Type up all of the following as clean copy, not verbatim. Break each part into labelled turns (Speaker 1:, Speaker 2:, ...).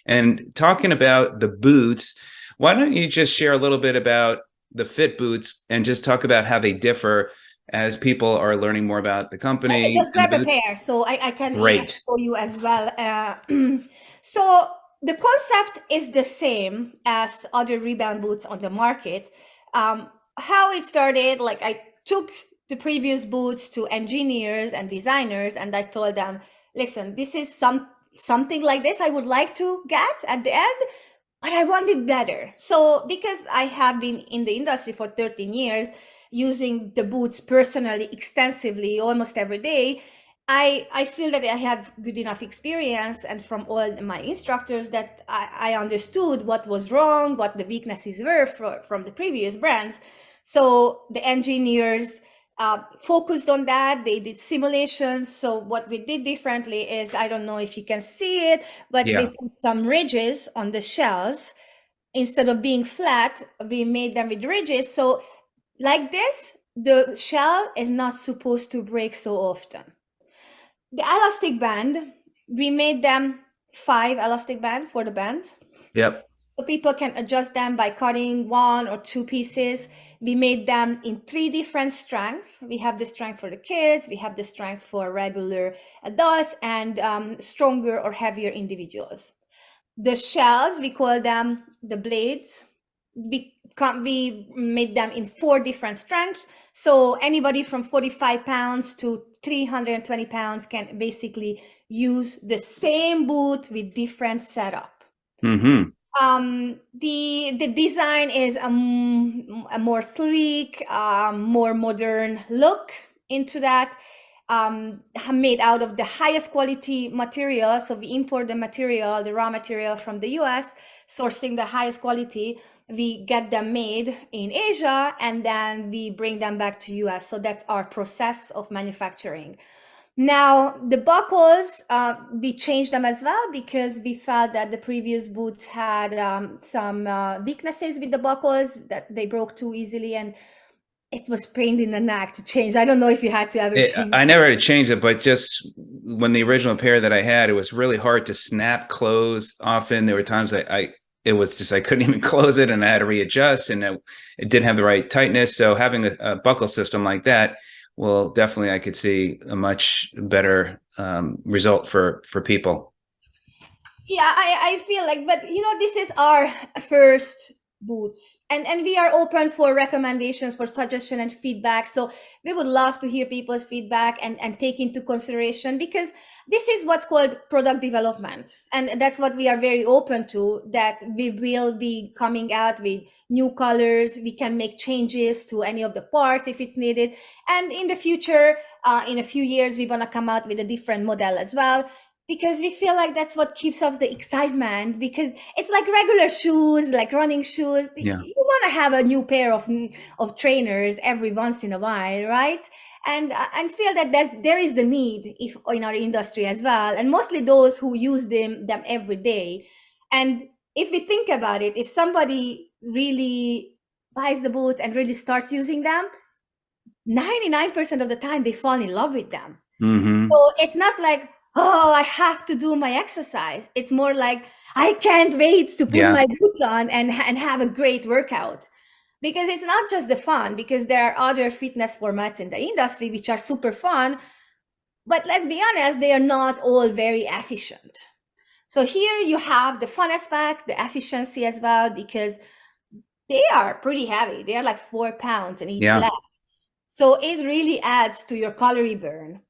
Speaker 1: And talking about the boots, why don't you just share a little bit about the fit boots and just talk about how they differ as people are learning more about the
Speaker 2: I
Speaker 1: company
Speaker 2: just
Speaker 1: and
Speaker 2: grab a
Speaker 1: boots?
Speaker 2: pair so I can
Speaker 1: Great.
Speaker 2: show you as well. So the concept is the same as other rebound boots on the market. How it started, like I took the previous boots to engineers and designers and I told them, listen, this is something like this I would like to get at the end, but I want it better. So because I have been in the industry for 13 years, using the boots personally, extensively, almost every day, I feel that I have good enough experience and from all my instructors that I understood what was wrong, what the weaknesses were from the previous brands. So the engineers focused on that. They did simulations. So what we did differently is, I don't know if you can see it, but we
Speaker 1: Yeah.
Speaker 2: put some ridges on the shells. Instead of being flat, we made them with ridges. So like this, the shell is not supposed to break so often. The elastic band, we made them 5 elastic band for the bands.
Speaker 1: Yep.
Speaker 2: So people can adjust them by cutting 1 or 2 pieces. We made them in 3 different strengths. We have the strength for the kids, we have the strength for regular adults, and stronger or heavier individuals. The shells, we call them the blades. We made them in 4 different strengths. So anybody from 45 pounds to 320 pounds can basically use the same boot with different setup.
Speaker 1: Mm-hmm.
Speaker 2: The design is a more sleek, more modern look into that. Made out of the highest quality material. So we import the material, the raw material from the US, sourcing the highest quality. We get them made in Asia and then we bring them back to US. So that's our process of manufacturing. Now, the buckles, we changed them as well because we felt that the previous boots had some weaknesses with the buckles, that they broke too easily and it was pain in the neck to change. I don't know if you had to ever change.
Speaker 1: I never had to change it, but just when the original pair that I had, it was really hard to snap close. Often there were times it was just I couldn't even close it, and I had to readjust, and it didn't have the right tightness. So having a buckle system like that will definitely, I could see a much better result for people.
Speaker 2: Yeah, I feel like, but this is our first boots, and we are open for recommendations, for suggestion and feedback. So we would love to hear people's feedback and take into consideration, because this is what's called product development, and that's what we are very open to, that we will be coming out with new colors. We can make changes to any of the parts if it's needed, and in the future, in a few years, we want to come out with a different model as well, because we feel like that's what keeps us the excitement, because it's like regular shoes, like running shoes.
Speaker 1: Yeah.
Speaker 2: You want to have a new pair of trainers every once in a while, right? And feel that there is the need if in our industry as well, and mostly those who use them every day. And if we think about it, if somebody really buys the boots and really starts using them, 99% of the time they fall in love with them.
Speaker 1: Mm-hmm.
Speaker 2: So it's not like, oh, I have to do my exercise. It's more like, I can't wait to put
Speaker 1: Yeah.
Speaker 2: my boots on and have a great workout. Because it's not just the fun, because there are other fitness formats in the industry which are super fun, but let's be honest, they are not all very efficient. So here you have the fun aspect, the efficiency as well, because they are pretty heavy. They are like 4 pounds in each
Speaker 1: Yeah.
Speaker 2: leg. So it really adds to your calorie burn.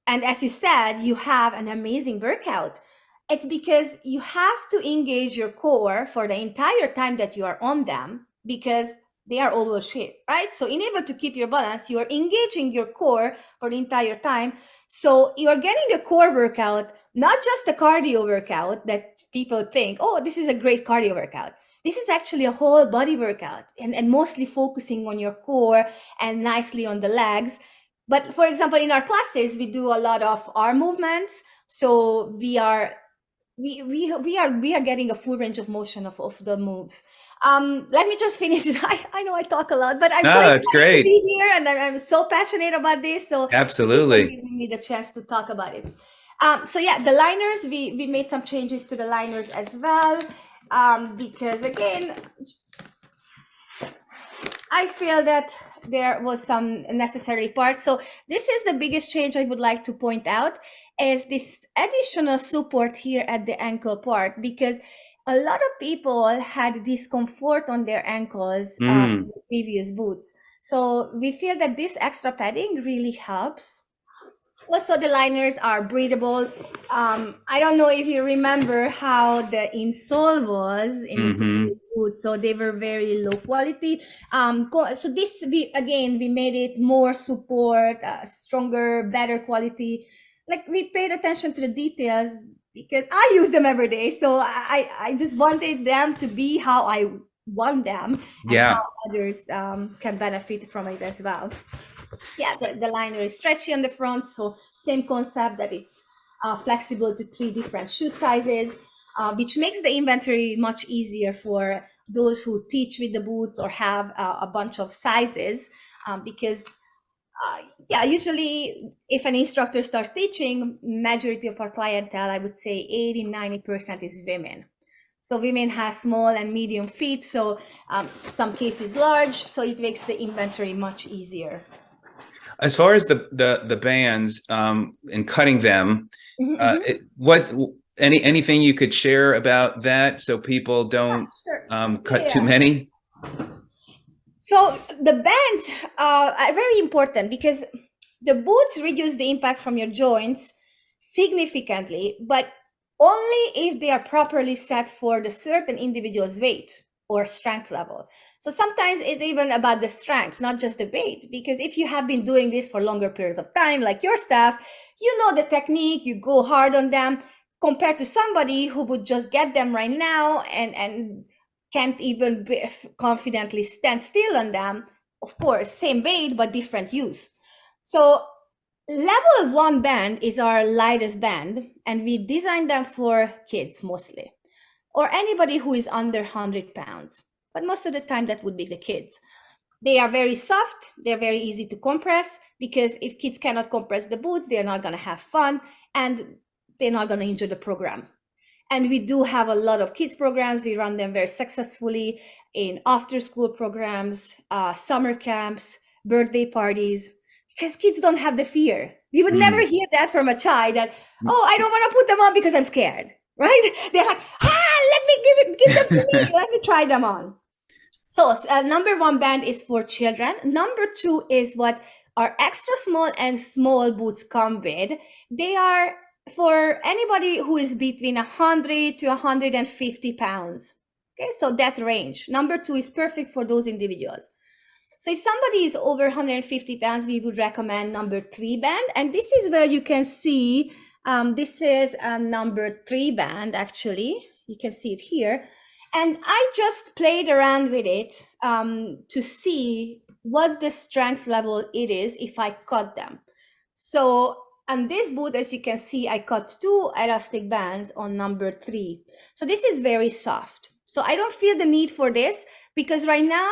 Speaker 2: And as you said, you have an amazing workout. It's because you have to engage your core for the entire time that you are on them, because they are oval shaped, right? So in order to keep your balance, you are engaging your core for the entire time. So you are getting a core workout, not just a cardio workout that people think, oh, this is a great cardio workout. This is actually a whole body workout, and mostly focusing on your core and nicely on the legs. But for example, in our classes, we do a lot of arm movements. So we are getting a full range of motion of the moves. Let me just finish. I know I talk a lot, but I'm so
Speaker 1: No, that's
Speaker 2: excited to
Speaker 1: great.
Speaker 2: be here, and I'm so passionate about this. So thank you for
Speaker 1: Absolutely.
Speaker 2: giving me the chance to talk about it. So yeah, the liners, we made some changes to the liners as well, because again, I feel that there was some necessary parts. So this is the biggest change I would like to point out, is this additional support here at the ankle part, because a lot of people had discomfort on their ankles in the previous boots. So we feel that this extra padding really helps. Also, the liners are breathable. I don't know if you remember how the insole was in the previous boots, so they were very low quality. So this, we made it more support, stronger, better quality. Like, we paid attention to the details because I use them every day. So I just wanted them to be how I want them, and how others can benefit from it as well. Yeah, the liner is stretchy on the front, so same concept, that it's flexible to 3 different shoe sizes, which makes the inventory much easier for those who teach with the boots or have a bunch of sizes, because usually if an instructor starts teaching, majority of our clientele, I would say 80-90% is women. So women have small and medium feet, so some cases large, so it makes the inventory much easier.
Speaker 1: As far as the bands and cutting them, anything you could share about that, so people don't cut too many?
Speaker 2: So the bands are very important, because the boots reduce the impact from your joints significantly, but only if they are properly set for the certain individual's weight or strength level. So sometimes it's even about the strength, not just the weight, because if you have been doing this for longer periods of time, like your staff, you know the technique, you go hard on them, compared to somebody who would just get them right now and can't even confidently stand still on them. Of course, same weight, but different use. So level 1 band is our lightest band, and we designed them for kids mostly, or anybody who is under 100 pounds. But most of the time that would be the kids. They are very soft, they're very easy to compress, because if kids cannot compress the boots, they're not gonna have fun, and they're not gonna enjoy the program. And we do have a lot of kids programs. We run them very successfully in after-school programs, summer camps, birthday parties, because kids don't have the fear. You would never hear that from a child, that, oh, I don't want to put them on because I'm scared, right? They're like, let me give them to me. Let me try them on. So number 1 band is for children. Number 2 is what our extra small and small boots come with. They are for anybody who is between 100 to 150 pounds. Okay, so that range. Number 2 is perfect for those individuals. So if somebody is over 150 pounds, we would recommend number 3 band. And this is where you can see, this is a number 3 band, actually. You can see it here. And I just played around with it to see what the strength level it is if I cut them. So on this boot, as you can see, I cut 2 elastic bands on number 3. So this is very soft. So I don't feel the need for this, because right now,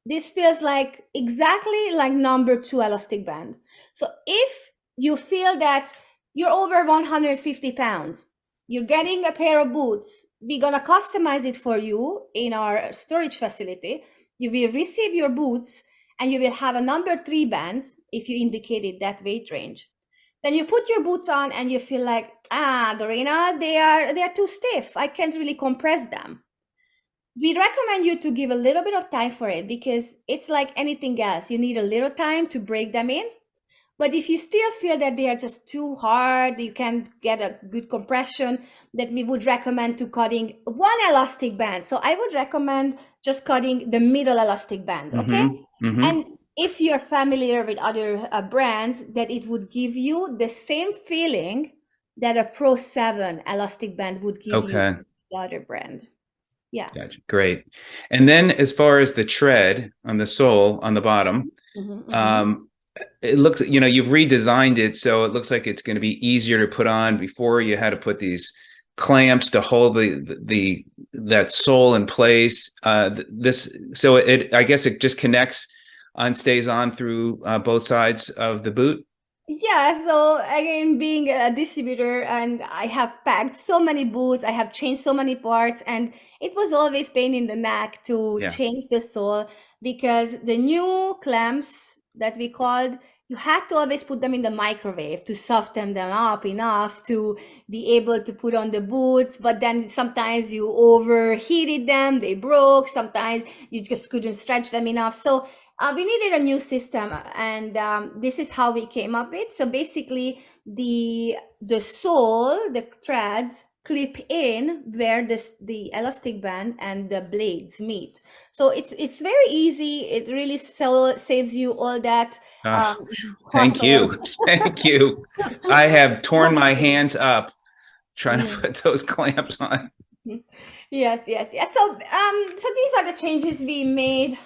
Speaker 2: this feels like exactly like number 2 elastic band. So if you feel that you're over 150 pounds, you're getting a pair of boots, we're gonna customize it for you in our storage facility. You will receive your boots, and you will have a number 3 bands if you indicated that weight range. Then you put your boots on and you feel like, Dorina, they are too stiff. I can't really compress them. We recommend you to give a little bit of time for it, because it's like anything else. You need a little time to break them in. But if you still feel that they are just too hard, you can't get a good compression, that we would recommend to cutting 1 elastic band. So I would recommend just cutting the middle elastic band, okay? And if you're familiar with other brands, that it would give you the same feeling that a Pro 7 elastic band would give you with the other brand. Yeah.
Speaker 1: Gotcha. Great. And then as far as the tread on the sole on the bottom, it looks, you've redesigned it, so it looks like it's going to be easier to put on. Before, you had to put these clamps to hold that sole in place. So I guess it just connects and stays on through both sides of the boot.
Speaker 2: Yeah, so again, being a distributor, and I have packed so many boots, I have changed so many parts, and it was always pain in the neck to
Speaker 1: Yeah.
Speaker 2: change the sole because the new clamps that we called, you had to always put them in the microwave to soften them up enough to be able to put on the boots. But then sometimes you overheated them, they broke, sometimes you just couldn't stretch them enough. So we needed a new system, and this is how we came up with. So basically, the sole, the threads clip in where the elastic band and the blades meet. So it's very easy. It really saves you all that
Speaker 1: Uh,
Speaker 2: um,
Speaker 1: Thank
Speaker 2: hustle.
Speaker 1: you. Thank you. I have torn my hands up trying to
Speaker 2: Mhm.
Speaker 1: put those clamps on.
Speaker 2: Yes, yes, yes. So so these are the changes we made